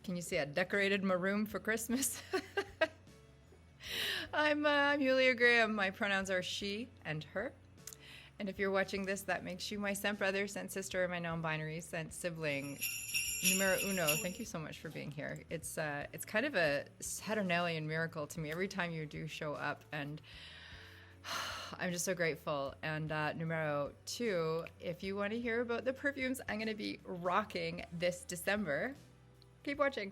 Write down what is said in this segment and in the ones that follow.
Can you see I decorated my room for Christmas? I'm Julia Graham. My pronouns are she and her. And if you're watching this, that makes you my scent brother, scent sister, my non-binary scent sibling, numero uno. Thank you so much for being here. It's kind of a Saturnalian miracle to me every time you do show up, and I'm just so grateful. And numero two, if you want to hear about the perfumes I'm going to be rocking this December, keep watching.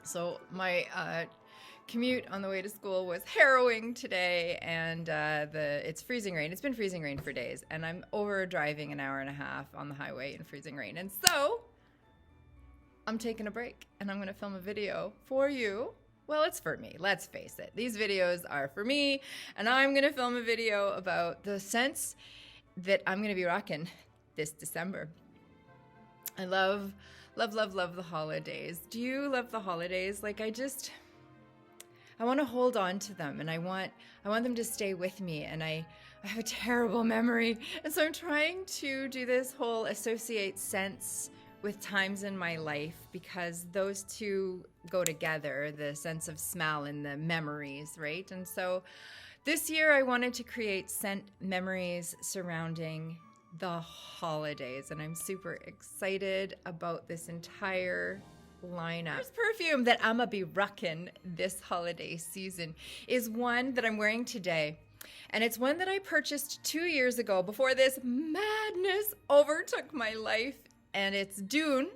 So my commute on the way to school was harrowing today, and it's freezing rain. It's been freezing rain for days, and I'm over driving an hour and a half on the highway in freezing rain. And so I'm taking a break, and I'm going to film a video for you. Well, it's for me. Let's face it. These videos are for me, and I'm going to film a video about the scents that I'm going to be rocking this December. I love the holidays. Do you love the holidays? Like, I want to hold on to them, and I want them to stay with me, and I have a terrible memory, and so I'm trying to do this whole associate scents with times in my life, because those two go together, the sense of smell and the memories, right? And so this year I wanted to create scent memories surrounding the holidays, and I'm super excited about this entire lineup. First perfume that I'ma be rocking this holiday season is one that I'm wearing today, and it's one that I purchased 2 years ago before this madness overtook my life, and it's Dune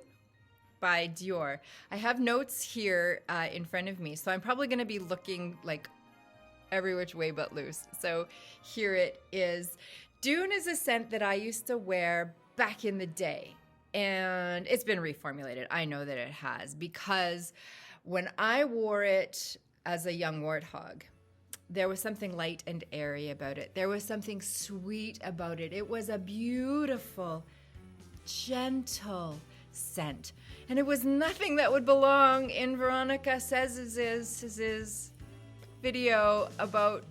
by Dior. I have notes here in front of me, so I'm probably going to be looking like every which way but loose. So here it is. Dune is a scent that I used to wear back in the day, and it's been reformulated. I know that it has, because when I wore it as a young warthog, there was something light and airy about it. There was something sweet about it. It was a beautiful, gentle scent, and it was nothing that would belong in Veronica Says' video about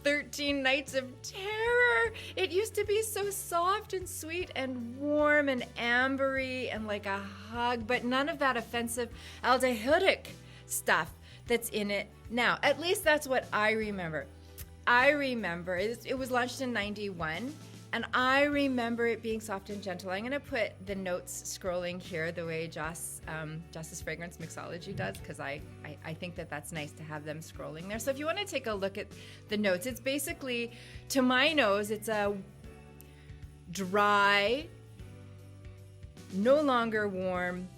13 Nights of Terror. It used to be so soft and sweet and warm and ambery and like a hug, but none of that offensive aldehydic stuff that's in it now. At least that's what I remember. It was launched in 91, and I remember it being soft and gentle. I'm going to put the notes scrolling here the way Joss's Fragrance Mixology does, because I think that that's nice to have them scrolling there. So if you want to take a look at the notes, it's basically, to my nose, it's a dry, no longer warm,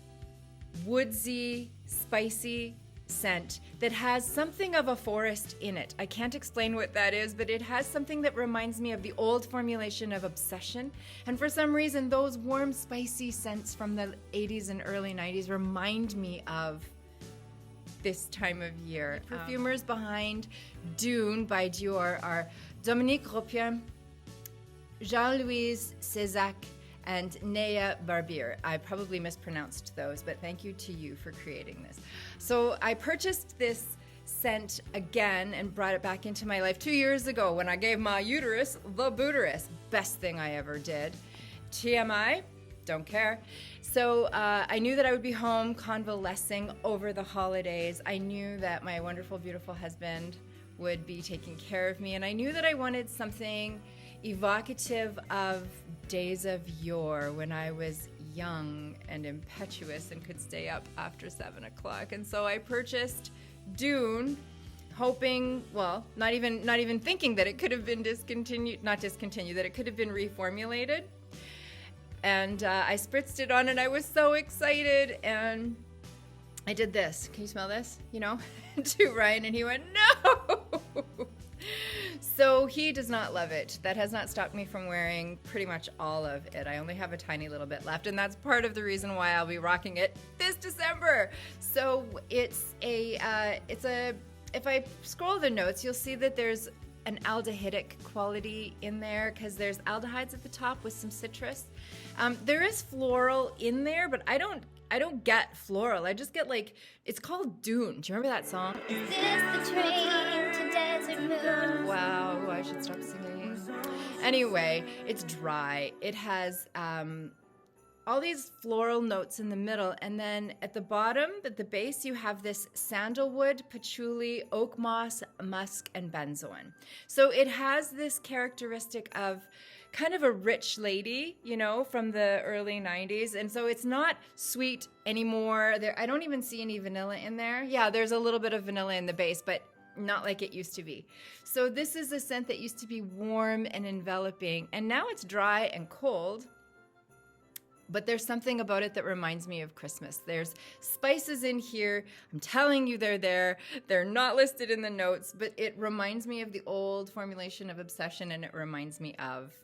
woodsy, spicy scent that has something of a forest in it. I can't explain what that is, but it has something that reminds me of the old formulation of Obsession. And for some reason, those warm, spicy scents from the 80s and early 90s remind me of this time of year. Perfumers behind Dune by Dior are Dominique Ropien, Jean-Louis Cézac, and Naya Barbier. I probably mispronounced those, but thank you to you for creating this. So I purchased this scent again and brought it back into my life 2 years ago when I gave my uterus the booterus. Best thing I ever did. TMI, don't care. So I knew that I would be home convalescing over the holidays. I knew that my wonderful, beautiful husband would be taking care of me, and I knew that I wanted something evocative of days of yore when I was young and impetuous and could stay up after 7 o'clock. And so I purchased Dune, hoping, well, not even thinking that it could have been that it could have been reformulated. And I spritzed it on, and I was so excited, and I did this. Can you smell this? You know, to Ryan, and he went, no! So he does not love it. That has not stopped me from wearing pretty much all of it. I only have a tiny little bit left, and that's part of the reason why I'll be rocking it this December. So if I scroll the notes, you'll see that there's an aldehydic quality in there, because there's aldehydes at the top with some citrus. There is floral in there, but I don't get floral. I just get, like, it's called Dune. Do you remember that song? Is this the train to Desert Moon? Wow, I should stop singing. Anyway, it's dry. It has all these floral notes in the middle, and then at the bottom, at the base, you have this sandalwood, patchouli, oak moss, musk, and benzoin. So it has this characteristic of kind of a rich lady, you know, from the early 90s. And so it's not sweet anymore. I don't even see any vanilla in there. Yeah, there's a little bit of vanilla in the base, but not like it used to be. So this is a scent that used to be warm and enveloping, and now it's dry and cold. But there's something about it that reminds me of Christmas. There's spices in here. I'm telling you they're there. They're not listed in the notes, but it reminds me of the old formulation of Obsession, and it reminds me of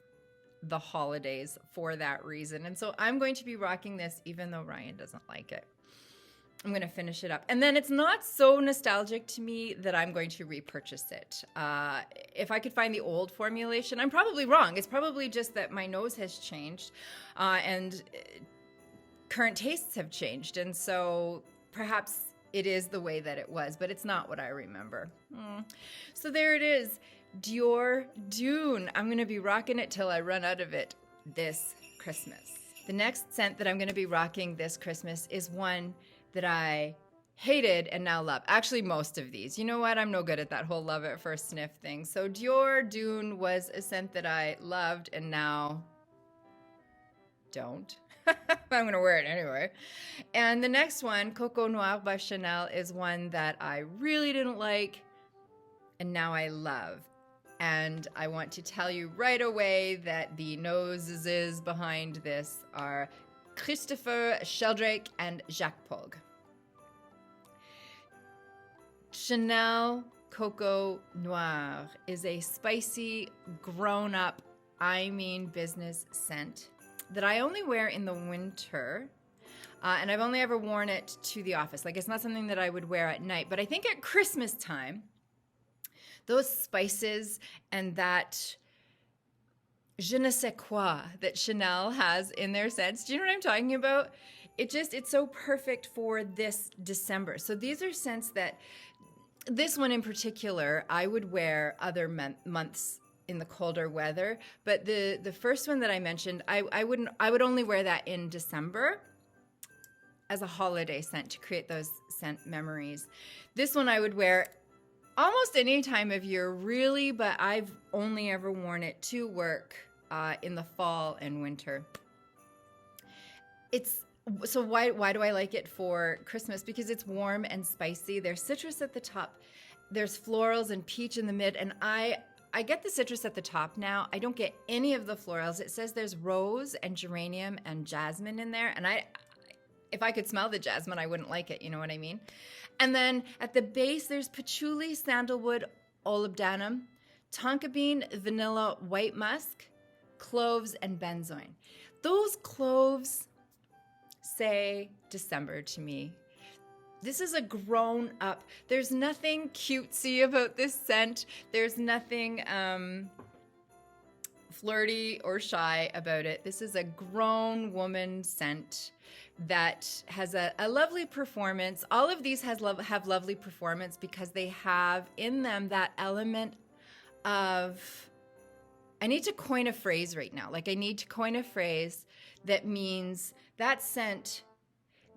the holidays for that reason. And so I'm going to be rocking this even though Ryan doesn't like it. I'm going to finish it up. And then it's not so nostalgic to me that I'm going to repurchase it. If I could find the old formulation, I'm probably wrong. It's probably just that my nose has changed and current tastes have changed. And so perhaps it is the way that it was, but it's not what I remember. So there it is. Dior Dune. I'm going to be rocking it till I run out of it this Christmas. The next scent that I'm going to be rocking this Christmas is one that I hated and now love. Actually, most of these. You know what? I'm no good at that whole love at first sniff thing. So Dior Dune was a scent that I loved and now don't. I'm going to wear it anyway. And the next one, Coco Noir by Chanel, is one that I really didn't like and now I love. And I want to tell you right away that the noses behind this are Christopher Sheldrake and Jacques Polg. Chanel Coco Noir is a spicy, grown-up, I mean business scent that I only wear in the winter. And I've only ever worn it to the office. Like, it's not something that I would wear at night. But I think at Christmas time, those spices and that je ne sais quoi that Chanel has in their scents. Do you know what I'm talking about? It's so perfect for this December. So these are scents that, this one in particular, I would wear other months in the colder weather. But the first one that I mentioned, I would only wear that in December as a holiday scent to create those scent memories. This one I would wear almost any time of year, really, but I've only ever worn it to work in the fall and winter. So why do I like it for Christmas? Because it's warm and spicy. There's citrus at the top. There's florals and peach in the mid, and I get the citrus at the top now. I don't get any of the florals. It says there's rose and geranium and jasmine in there, and if I could smell the jasmine, I wouldn't like it. You know what I mean? And then at the base, there's patchouli, sandalwood, olebdanum, tonka bean, vanilla, white musk, cloves, and benzoin. Those cloves say December to me. This is a grown up. There's nothing cutesy about this scent. There's nothing flirty or shy about it. This is a grown woman scent that has a lovely performance. All of these have lovely performance because they have in them that element of, I need to coin a phrase right now. Like, I need to coin a phrase that means that scent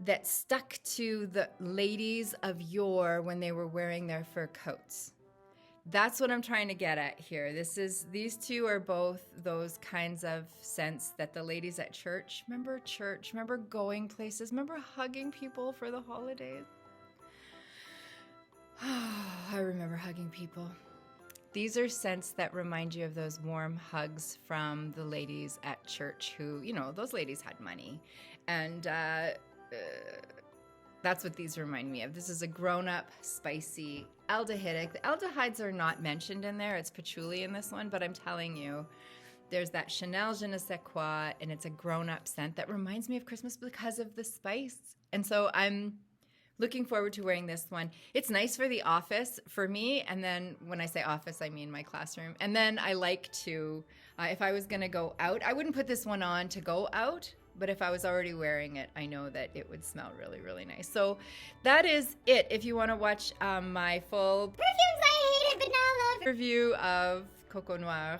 that stuck to the ladies of yore when they were wearing their fur coats. That's what I'm trying to get at here. These two are both those kinds of scents that the ladies at church, remember going places, remember hugging people for the holidays? I remember hugging people. These are scents that remind you of those warm hugs from the ladies at church who, you know, those ladies had money. And that's what these remind me of. This is a grown-up, spicy, aldehydic. The aldehydes are not mentioned in there. It's patchouli in this one, but I'm telling you, there's that Chanel je ne sais quoi, and it's a grown-up scent that reminds me of Christmas because of the spice. And so I'm looking forward to wearing this one. It's nice for the office for me, and then when I say office, I mean my classroom. And then I like to, if I was going to go out, I wouldn't put this one on to go out, but if I was already wearing it, I know that it would smell really, really nice. So that is it. If you want to watch my full Perfumes I Hated But Now Love review of Coco Noir,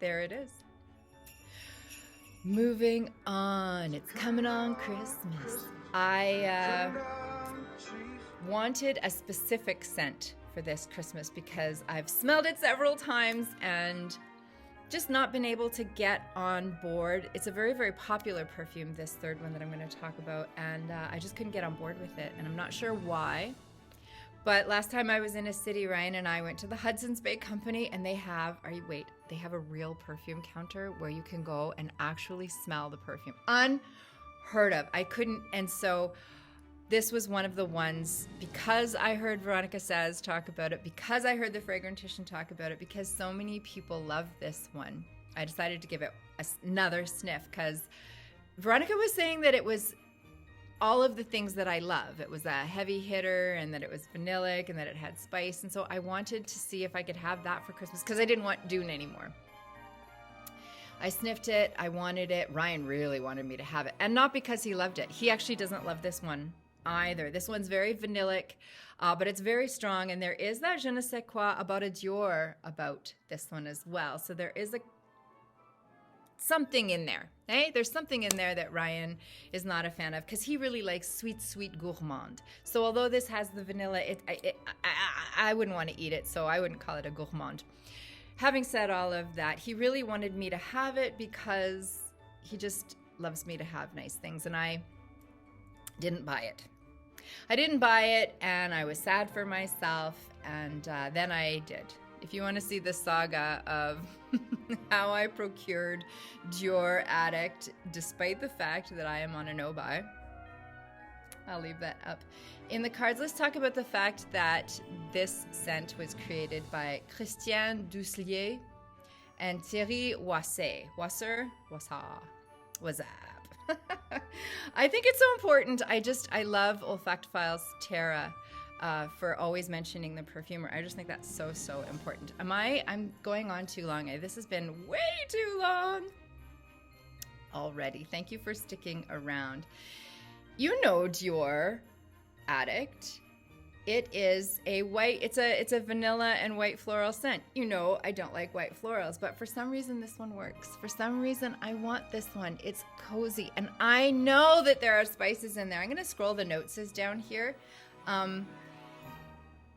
there it is. Moving on. It's coming on Christmas. I wanted a specific scent for this Christmas because I've smelled it several times and just not been able to get on board. It's a very, very popular perfume, this third one that I'm going to talk about, and I just couldn't get on board with it, and I'm not sure why. But last time I was in a city, Ryan and I went to the Hudson's Bay Company, and they have a real perfume counter where you can go and actually smell the perfume. Unheard of. I couldn't, and so this was one of the ones, because I heard Veronica Says talk about it, because I heard the Fragrantician talk about it, because so many people love this one, I decided to give it another sniff, because Veronica was saying that it was all of the things that I love. It was a heavy hitter, and that it was vanillic, and that it had spice, and so I wanted to see if I could have that for Christmas, because I didn't want Dune anymore. I sniffed it, I wanted it, Ryan really wanted me to have it, and not because he loved it. He actually doesn't love this one either. This one's very vanillic, but it's very strong, and there is that je ne sais quoi about a Dior about this one as well. So there is something in there. There's something in there that Ryan is not a fan of, because he really likes sweet gourmand. So although this has the vanilla, I wouldn't want to eat it, so I wouldn't call it a gourmand. Having said all of that, he really wanted me to have it because he just loves me to have nice things, and I didn't buy it. And I was sad for myself, and then I did. If you want to see the saga of how I procured Dior Addict, despite the fact that I am on a no-buy, I'll leave that up in the cards. Let's talk about the fact that this scent was created by Christian Duslier and Thierry Wasser. I think it's so important. I love Olfactofiles Terra for always mentioning the perfumer. I just think that's so important. I'm going on too long. This has been way too long already. Thank you for sticking around. You know Dior Addict. It is it's a vanilla and white floral scent. You know I don't like white florals, but for some reason this one works. For some reason I want this one. It's cozy, and I know that there are spices in there. I'm going to scroll the notes down here.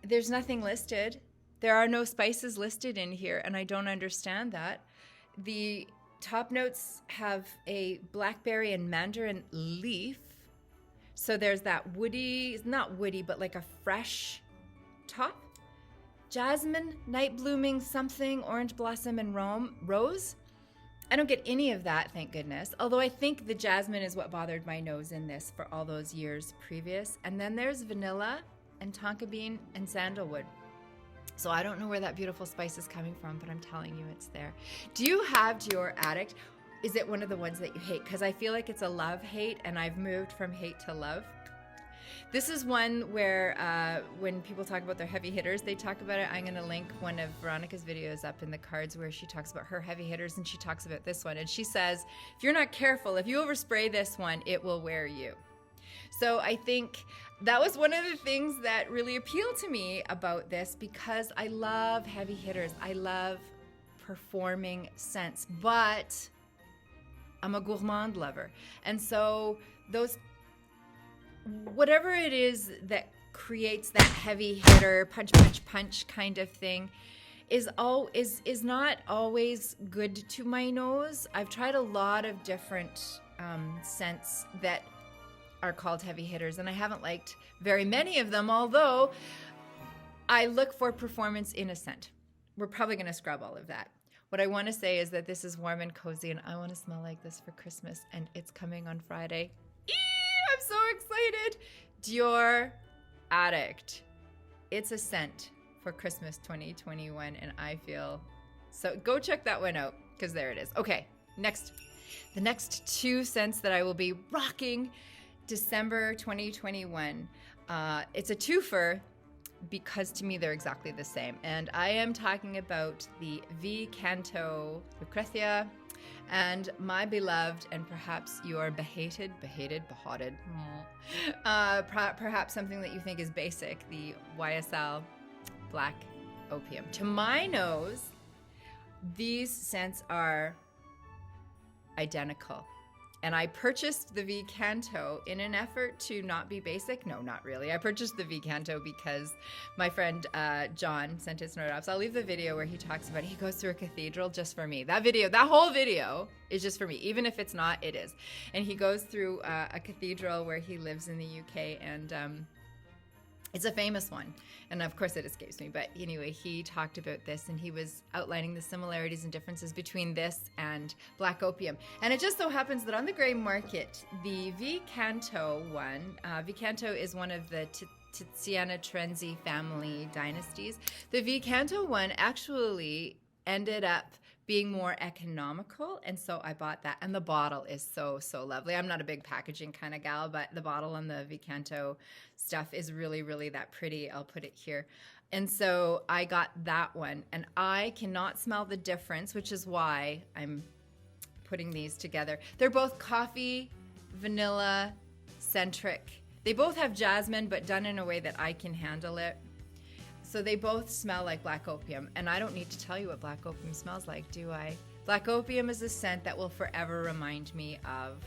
There's nothing listed. There are no spices listed in here, and I don't understand that. The top notes have a blackberry and mandarin leaf. So there's that woody, not woody, but like a fresh top. Jasmine, night blooming something, orange blossom, and rose. I don't get any of that, thank goodness. Although I think the jasmine is what bothered my nose in this for all those years previous. And then there's vanilla and tonka bean and sandalwood. So I don't know where that beautiful spice is coming from, but I'm telling you it's there. Do you have Dior Addict? Is it one of the ones that you hate? Because I feel like it's a love-hate, and I've moved from hate to love. This is one where when people talk about their heavy hitters, they talk about it. I'm going to link one of Veronica's videos up in the cards where she talks about her heavy hitters, and she talks about this one. And she says, if you're not careful, if you overspray this one, it will wear you. So I think that was one of the things that really appealed to me about this, because I love heavy hitters. I love performing scents, but I'm a gourmand lover. And so whatever it is that creates that heavy hitter, punch kind of thing is not always good to my nose. I've tried a lot of different scents that are called heavy hitters, and I haven't liked very many of them, although I look for performance in a scent. We're probably going to scrub all of that. What I want to say is that this is warm and cozy, and I want to smell like this for Christmas, and it's coming on Friday. I'm so excited. Dior Addict. It's a scent for Christmas 2021, and I feel so. Go check that one out, because there it is. Okay, the next two scents that I will be rocking December 2021. It's a twofer, because to me they're exactly the same. And I am talking about the V Canto Lucrethia and my beloved, and perhaps your behated, perhaps something that you think is basic, the Ysl Black Opium. To my nose, these scents are identical. And I purchased the V Canto in an effort to not be basic. No, not really. I purchased the V Canto because my friend John sent his note off. So I'll leave the video where he talks about it. He goes through a cathedral just for me. That whole video is just for me. Even if it's not, it is. And he goes through a cathedral where he lives in the UK, and it's a famous one. And of course it escapes me. But anyway, he talked about this, and he was outlining the similarities and differences between this and Black Opium. And it just so happens that on the grey market, the V Canto one, V Canto is one of the Tiziana Trenzi family dynasties. The V Canto one actually ended up being more economical, and so I bought that. And the bottle is so lovely. I'm not a big packaging kind of gal, but the bottle on the V Canto stuff is really that pretty. I'll put it here. And so I got that one, and I cannot smell the difference, which is why I'm putting these together. They're both coffee, vanilla centric. They both have jasmine, but done in a way that I can handle it. So they both smell like Black Opium, and I don't need to tell you what Black Opium smells like, do I? Black Opium is a scent that will forever remind me of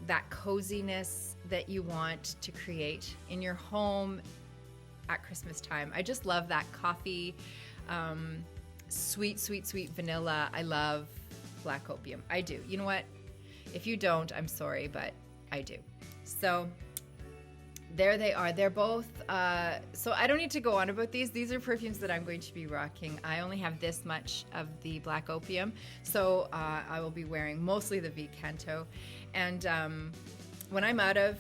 that coziness that you want to create in your home at Christmas time. I just love that coffee, sweet vanilla. I love Black Opium. I do. You know what? If you don't, I'm sorry, but I do. So there they are. They're both, so I don't need to go on about these. These are perfumes that I'm going to be rocking. I only have this much of the Black Opium, so I will be wearing mostly the V Canto. And when I'm out of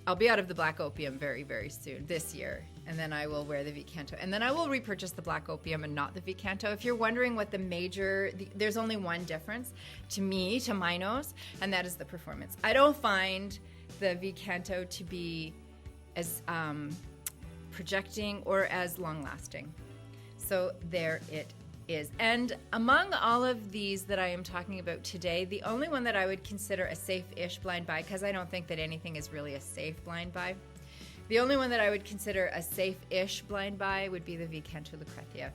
I'll be out of the Black Opium very soon, this year. And then I will wear the V Canto. And then I will repurchase the Black Opium and not the V Canto. If you're wondering what there's only one difference to my nose, and that is the performance. I don't find the V Canto to be as projecting or as long-lasting. So there it is. And among all of these that I am talking about today, the only one that I would consider a safe-ish blind buy, because I don't think that anything is really a safe blind buy, the only one that I would consider a safe-ish blind buy would be the V Canto Lucrethia.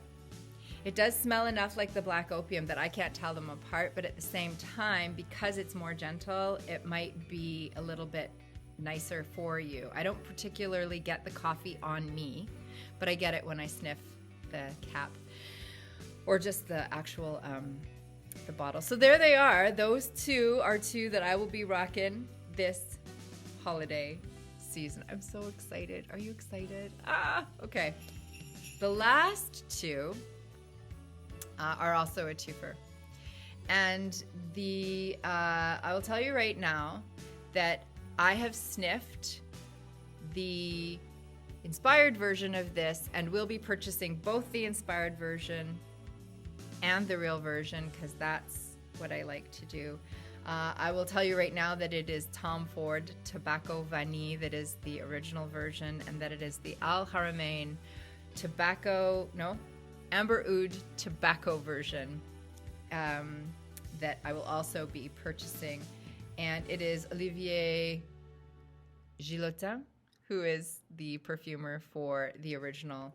It does smell enough like the Black Opium that I can't tell them apart, but at the same time, because it's more gentle, it might be a little bit nicer for you. I don't particularly get the coffee on me, but I get it when I sniff the cap or just the actual the bottle. So there they are. Those two are two that I will be rocking this holiday season. I'm so excited. Are you excited? Okay. The last two are also a twofer. And I will tell you right now that I have sniffed the inspired version of this and will be purchasing both the inspired version and the real version, because that's what I like to do. I will tell you right now that it is Tom Ford Tobacco Vani that is the original version, and that it is the Haramain Amber Oud Tobacco version that I will also be purchasing. And it is Olivier Gillotin, who is the perfumer for the original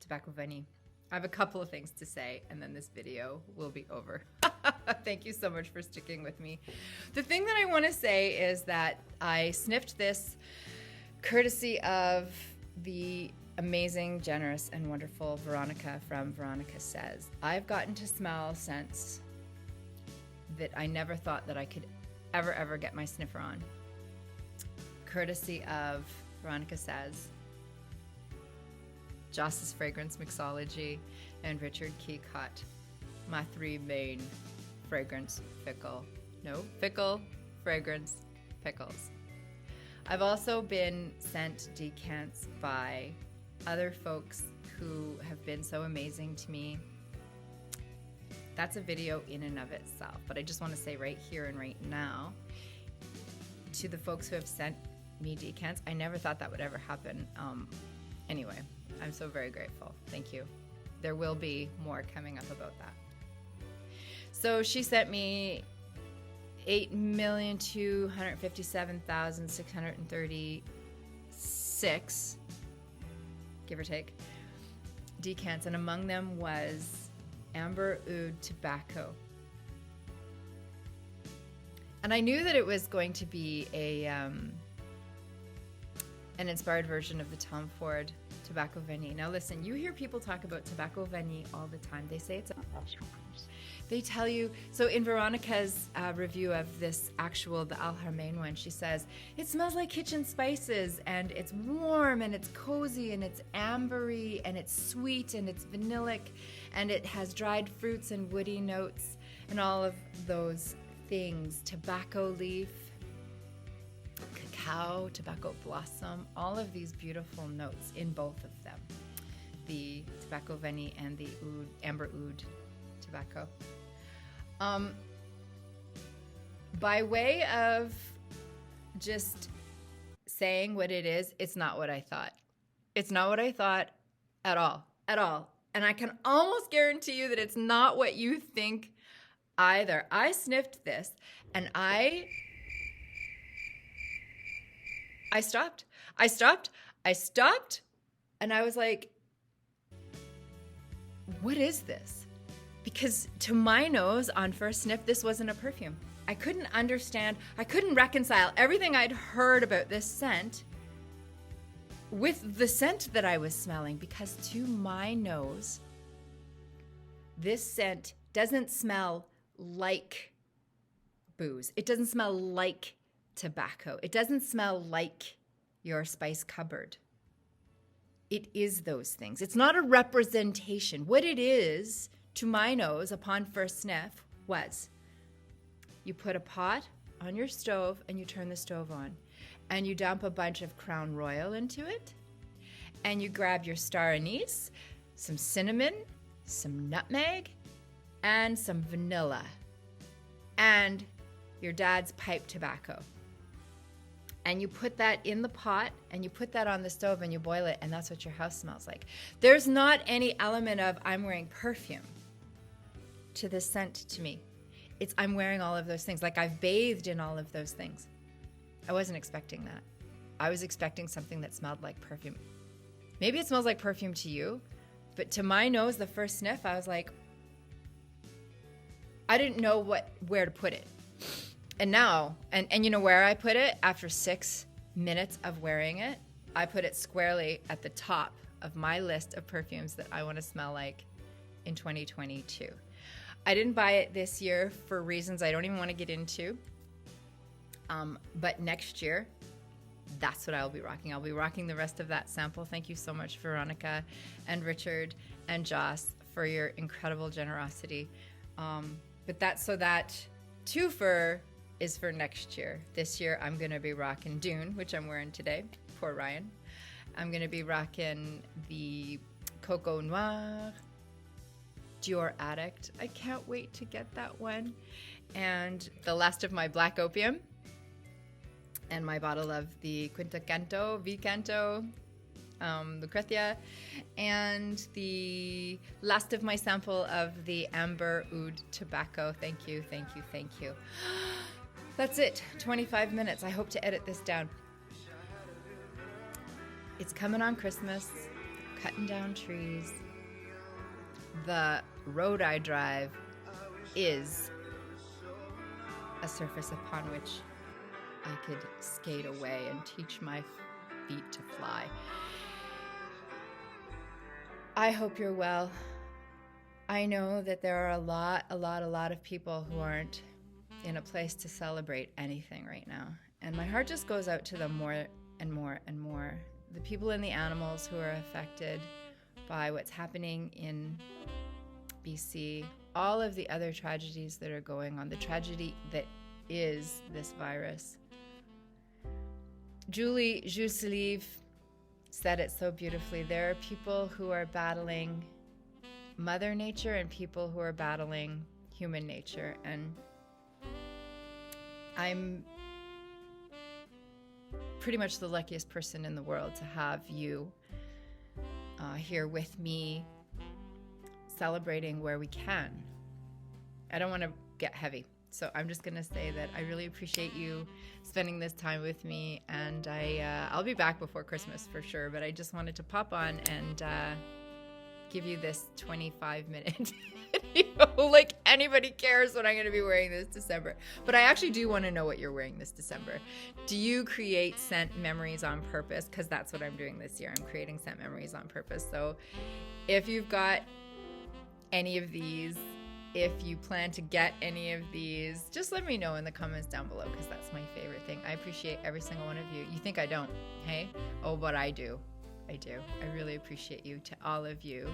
Tobacco Vanille. I have a couple of things to say, and then this video will be over. Thank you so much for sticking with me. The thing that I want to say is that I sniffed this courtesy of the amazing, generous, and wonderful Veronica from Veronica Says. I've gotten to smell scents that I never thought that I could ever get my sniffer on. Courtesy of Veronica Says, Joss's Fragrance Mixology, and Richard Kikot. My three main fragrance fickle fragrance pickles. I've also been sent decants by other folks who have been so amazing to me. That's a video in and of itself, but I just want to say right here and right now to the folks who have sent me decants, I never thought that would ever happen. Anyway, I'm so very grateful. Thank you. There will be more coming up about that. So she sent me 8,257,636, give or take, decants, and among them was Amber Ood Tobacco. And I knew that it was going to be an inspired version of the Tom Ford Tobacco Vanille. Now listen, you hear people talk about Tobacco Vanille all the time. They say they tell you, so in Veronica's review of this the Haramain one, she says, it smells like kitchen spices, and it's warm, and it's cozy, and it's ambery, and it's sweet, and it's vanillic, and it has dried fruits and woody notes, and all of those things, tobacco leaf, cacao, tobacco blossom, all of these beautiful notes in both of them, the Tobacco Vanille and the Amber Oud Tobacco. By way of just saying what it is, it's not what I thought. It's not what I thought at all. And I can almost guarantee you that it's not what you think either. I sniffed this and I stopped, and I was like, what is this? Because to my nose, on first sniff, this wasn't a perfume. I couldn't understand, I couldn't reconcile everything I'd heard about this scent with the scent that I was smelling, because to my nose, this scent doesn't smell like booze. It doesn't smell like tobacco. It doesn't smell like your spice cupboard. It is those things. It's not a representation. What it is, to my nose, upon first sniff, was you put a pot on your stove and you turn the stove on and you dump a bunch of Crown Royal into it and you grab your star anise, some cinnamon, some nutmeg, and some vanilla, and your dad's pipe tobacco. And you put that in the pot and you put that on the stove and you boil it, and that's what your house smells like. There's not any element of I'm wearing perfume to this scent to me. It's I'm wearing all of those things. Like I've bathed in all of those things. I wasn't expecting that. I was expecting something that smelled like perfume. Maybe it smells like perfume to you, but to my nose, the first sniff, I was like, I didn't know where to put it. And now, and you know where I put it? After 6 minutes of wearing it, I put it squarely at the top of my list of perfumes that I want to smell like in 2022. I didn't buy it this year for reasons I don't even want to get into. But next year, that's what I'll be rocking. I'll be rocking the rest of that sample. Thank you so much, Veronica and Richard and Joss, for your incredible generosity. But that twofer is for next year. This year, I'm going to be rocking Dune, which I'm wearing today. Poor Ryan. I'm going to be rocking the Coco Noir, Dior Addict. I can't wait to get that one. And the last of my Black Opium. And my bottle of the Canto, Lucrethia, and the last of my sample of the Amber Oud Tobacco. Thank you. That's it, 25 minutes. I hope to edit this down. It's coming on Christmas, cutting down trees. The road I drive is a surface upon which I could skate away and teach my feet to fly. I hope you're well. I know that there are a lot of people who aren't in a place to celebrate anything right now. And my heart just goes out to them more and more and more. The people and the animals who are affected by what's happening in BC, all of the other tragedies that are going on, the tragedy that is this virus. Julie Jusselive said it so beautifully. There are people who are battling Mother Nature and people who are battling human nature. And I'm pretty much the luckiest person in the world to have you here with me, celebrating where we can. I don't want to get heavy, so I'm just going to say that I really appreciate you spending this time with me, and I'll be back before Christmas for sure, but I just wanted to pop on and give you this 25-minute video. Like anybody cares what I'm going to be wearing this December. But I actually do want to know what you're wearing this December. Do you create scent memories on purpose? Because that's what I'm doing this year. I'm creating scent memories on purpose. So if you've got any of these, if you plan to get any of these, just let me know in the comments down below, because that's my favorite thing. I appreciate every single one of you. You think I don't, hey? Oh, but I do. I do. I really appreciate you. To all of you,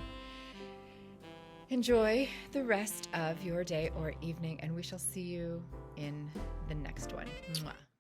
enjoy the rest of your day or evening, and we shall see you in the next one. Mwah.